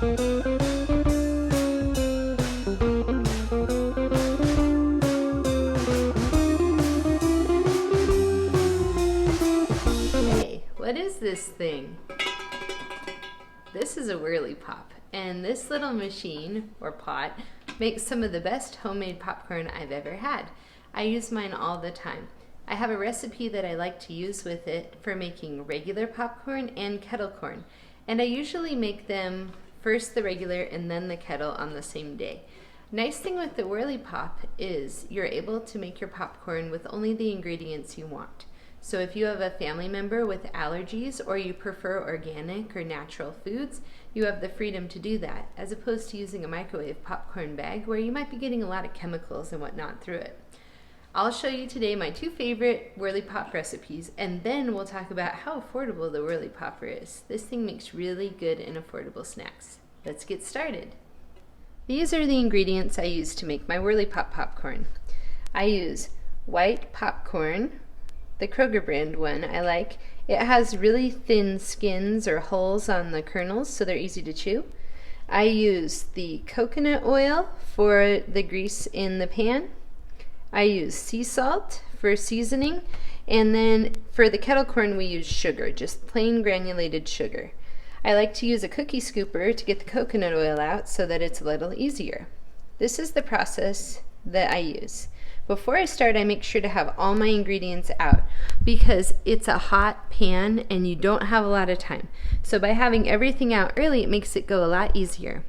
Hey, what is this thing? This is a Whirley Pop, and this little machine, or pot, makes some of the best homemade popcorn I've ever had. I use mine all the time. I have a recipe that I like to use with it for making regular popcorn and kettle corn, and I usually make them first the regular and then the kettle on the same day. Nice thing with the Whirley Pop is you're able to make your popcorn with only the ingredients you want. So if you have a family member with allergies or you prefer organic or natural foods, you have the freedom to do that, as opposed to using a microwave popcorn bag where you might be getting a lot of chemicals and whatnot through it. I'll show you today my 2 favorite Whirley Pop recipes, and then we'll talk about how affordable the Whirley Popper is. This thing makes really good and affordable snacks. Let's get started. These are the ingredients I use to make my Whirley Pop popcorn. I use white popcorn, the Kroger brand one I like. It has really thin skins or hulls on the kernels, so they're easy to chew. I use the coconut oil for the grease in the pan. I use sea salt for seasoning, and then for the kettle corn we use sugar, just plain granulated sugar. I like to use a cookie scooper to get the coconut oil out so that it's a little easier. This is the process that I use. Before I start, I make sure to have all my ingredients out because it's a hot pan and you don't have a lot of time. So by having everything out early, it makes it go a lot easier.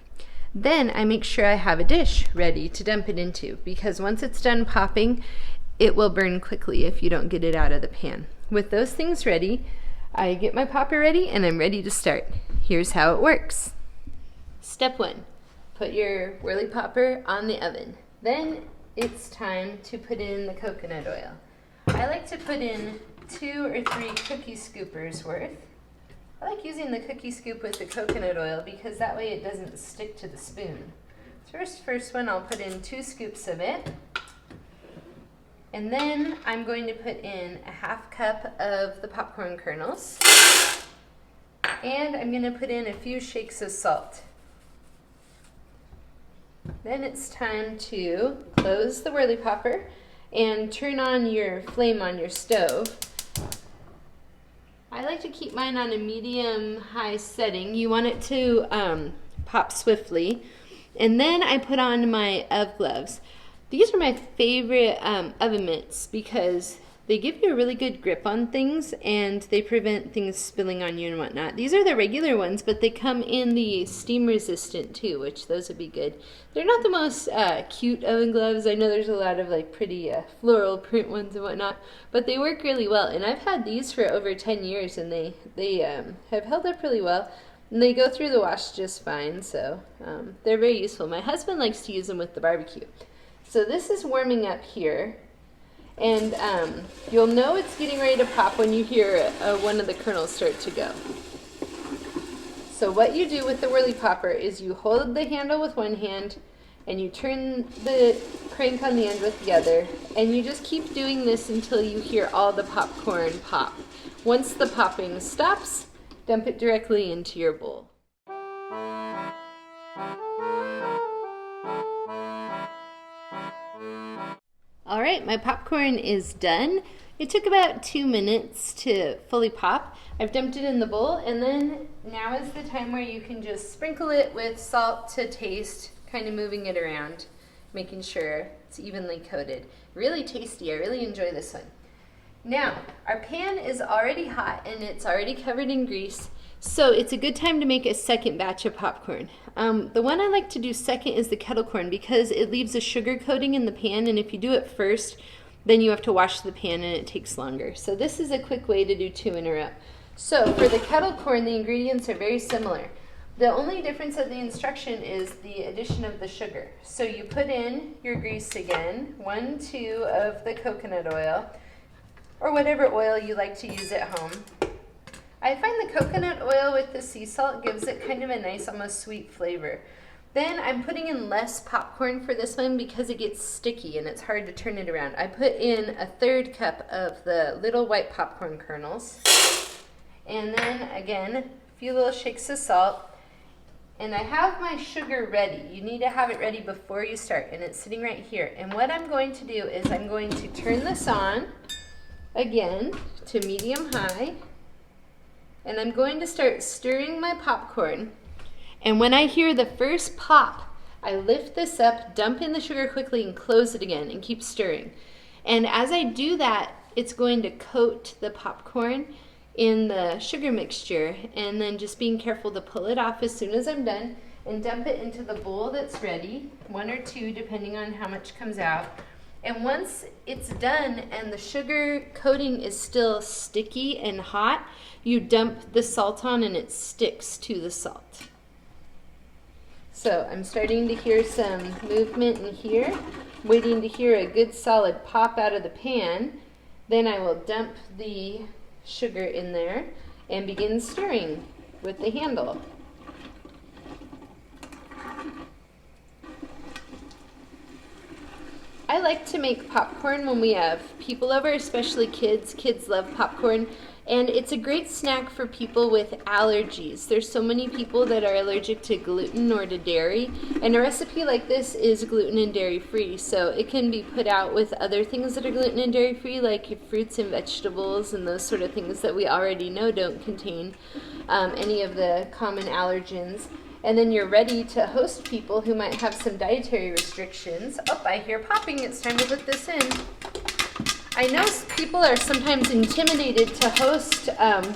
Then I make sure I have a dish ready to dump it into, because once it's done popping, it will burn quickly if you don't get it out of the pan. With those things ready, I get my popper ready and I'm ready to start. Here's how it works. Step 1, put your Whirley Popper on the oven. Then it's time to put in the coconut oil. I like to put in 2 or 3 cookie scoopers worth. I like using the cookie scoop with the coconut oil because that way it doesn't stick to the spoon. First one, I'll put in 2 scoops of it. And then I'm going to put in a 1/2 cup of the popcorn kernels. And I'm going to put in a few shakes of salt. Then it's time to close the Whirley Popper and turn on your flame on your stove. I like to keep mine on a medium-high setting. You want it to pop swiftly. And then I put on my oven gloves. These are my favorite oven mitts because they give you a really good grip on things and they prevent things spilling on you and whatnot. These are the regular ones, but they come in the steam resistant too, which those would be good. They're not the most cute oven gloves. I know there's a lot of like pretty floral print ones and whatnot, but they work really well. And I've had these for over 10 years and they have held up really well. And they go through the wash just fine, so they're very useful. My husband likes to use them with the barbecue. So this is warming up here. And you'll know it's getting ready to pop when you hear one of the kernels start to go. So what you do with the Whirley Popper is you hold the handle with one hand and you turn the crank on the end with the other, and you just keep doing this until you hear all the popcorn pop. Once the popping stops, dump it directly into your bowl. All right, my popcorn is done. It took about 2 minutes to fully pop. I've dumped it in the bowl, and then now is the time where you can just sprinkle it with salt to taste, kind of moving it around, making sure it's evenly coated. Really tasty. I really enjoy this one. Now, our pan is already hot and it's already covered in grease, so it's a good time to make a second batch of popcorn. The one I like to do second is the kettle corn because it leaves a sugar coating in the pan, and if you do it first, then you have to wash the pan and it takes longer. So this is a quick way to do 2 in a row. So for the kettle corn, the ingredients are very similar. The only difference of the instruction is the addition of the sugar. So you put in your grease again, 1, 2 of the coconut oil, or whatever oil you like to use at home. I find the coconut oil with the sea salt gives it kind of a nice, almost sweet flavor. Then I'm putting in less popcorn for this one because it gets sticky and it's hard to turn it around. I put in a 1/3 cup of the little white popcorn kernels. And then again, a few little shakes of salt. And I have my sugar ready. You need to have it ready before you start, and it's sitting right here. And what I'm going to do is I'm going to turn this on again to medium high, and I'm going to start stirring my popcorn. And when I hear the first pop, I lift this up, dump in the sugar quickly, and close it again, and keep stirring. And as I do that, it's going to coat the popcorn in the sugar mixture, and then just being careful to pull it off as soon as I'm done and dump it into the bowl that's ready, 1 or 2 depending on how much comes out. And once it's done and the sugar coating is still sticky and hot, you dump the salt on and it sticks to the salt. So I'm starting to hear some movement in here, waiting to hear a good solid pop out of the pan. Then I will dump the sugar in there and begin stirring with the handle. I like to make popcorn when we have people over, especially kids. Kids love popcorn, and it's a great snack for people with allergies. There's so many people that are allergic to gluten or to dairy, and a recipe like this is gluten and dairy free, so it can be put out with other things that are gluten and dairy free, like fruits and vegetables and those sort of things that we already know don't contain any of the common allergens. And then you're ready to host people who might have some dietary restrictions. Oh, I hear popping. It's time to put this in. I know people are sometimes intimidated to host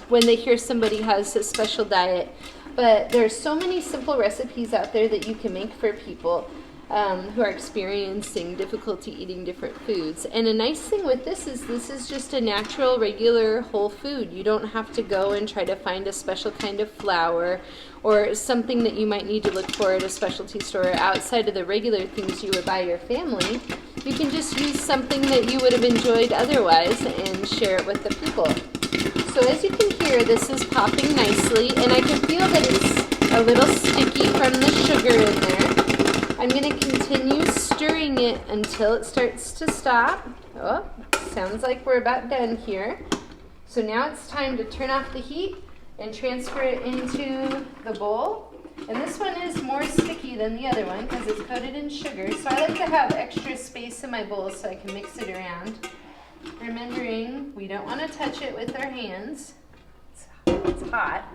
when they hear somebody has a special diet, but there's so many simple recipes out there that you can make for people who are experiencing difficulty eating different foods. And a nice thing with this is just a natural, regular, whole food. You don't have to go and try to find a special kind of flour or something that you might need to look for at a specialty store outside of the regular things you would buy your family. You can just use something that you would have enjoyed otherwise and share it with the people. So as you can hear, this is popping nicely, and I can feel that it's a little sticky from the sugar in there. I'm going to continue stirring it until it starts to stop. Oh, sounds like we're about done here. So now it's time to turn off the heat and transfer it into the bowl. And this one is more sticky than the other one because it's coated in sugar. So I like to have extra space in my bowl so I can mix it around. Remembering we don't want to touch it with our hands. It's hot.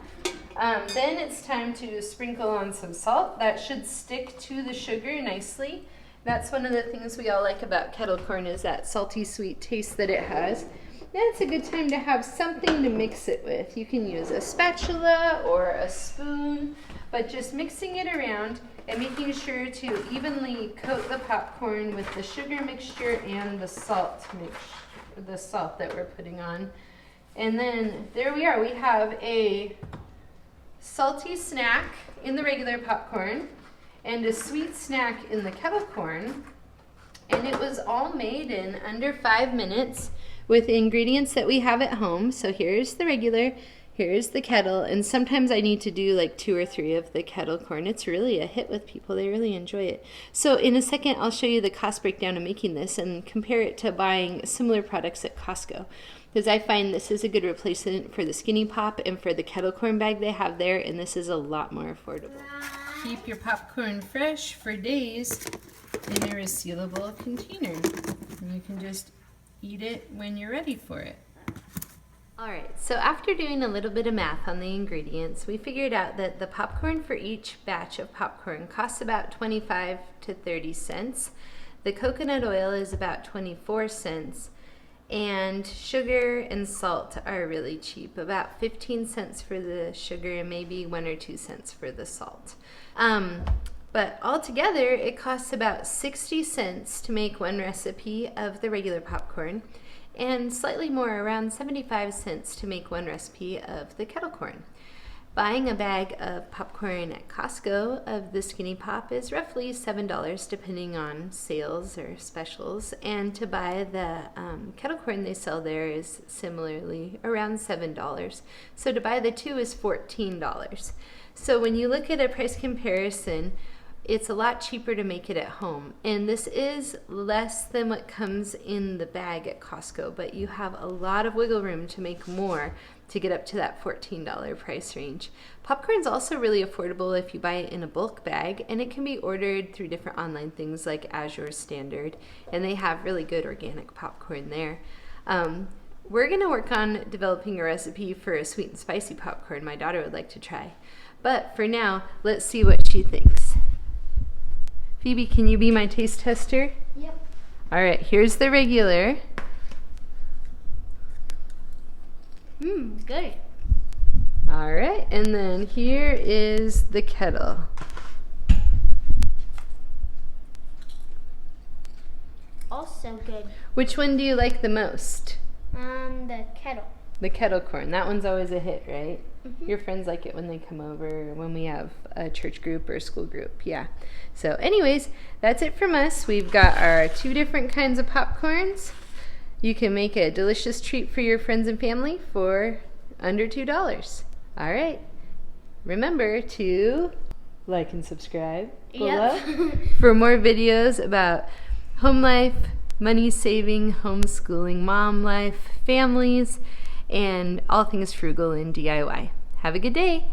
Then it's time to sprinkle on some salt. That should stick to the sugar nicely. That's one of the things we all like about kettle corn, is that salty sweet taste that it has. Then it's a good time to have something to mix it with. You can use a spatula or a spoon, but just mixing it around and making sure to evenly coat the popcorn with the sugar mixture and the salt that we're putting on. And then there we are. We have a salty snack in the regular popcorn and a sweet snack in the kettle corn. And it was all made in under 5 minutes with ingredients that we have at home. So here's the regular, here's the kettle, and sometimes I need to do like 2 or 3 of the kettle corn. It's really a hit with people. They really enjoy it. So in a second, I'll show you the cost breakdown of making this and compare it to buying similar products at Costco, because I find this is a good replacement for the Skinny Pop and for the kettle corn bag they have there, and this is a lot more affordable. Keep your popcorn fresh for days in a resealable container. And you can just eat it when you're ready for it. Alright, so after doing a little bit of math on the ingredients, we figured out that the popcorn for each batch of popcorn costs about 25 to 30 cents. The coconut oil is about 24 cents. And sugar and salt are really cheap, about 15 cents for the sugar and maybe 1 or 2 cents for the salt. But altogether, it costs about 60 cents to make one recipe of the regular popcorn, and slightly more, around 75 cents to make one recipe of the kettle corn. Buying a bag of popcorn at Costco of the Skinny Pop is roughly $7 depending on sales or specials, and to buy the kettle corn they sell there is similarly around $7. So to buy the two is $14. So when you look at a price comparison, it's a lot cheaper to make it at home. And this is less than what comes in the bag at Costco, but you have a lot of wiggle room to make more to get up to that $14 price range. Popcorn's also really affordable if you buy it in a bulk bag, and it can be ordered through different online things like Azure Standard, and they have really good organic popcorn there. We're gonna work on developing a recipe for a sweet and spicy popcorn my daughter would like to try. But for now, let's see what she thinks. Phoebe, can you be my taste tester? Yep. All right, here's the regular. Good. All right, and then here is the Kettle. Also good. Which one do you like the most? The Kettle. The Kettle corn. That one's always a hit, right? Mm-hmm. Your friends like it when they come over, when we have a church group or school group. Yeah. So anyways, that's it from us. We've got our 2 different kinds of popcorns. You can make a delicious treat for your friends and family for under $2. All right. Remember to like and subscribe below for more videos about home life, money saving, homeschooling, mom life, families, and all things frugal and DIY. Have a good day.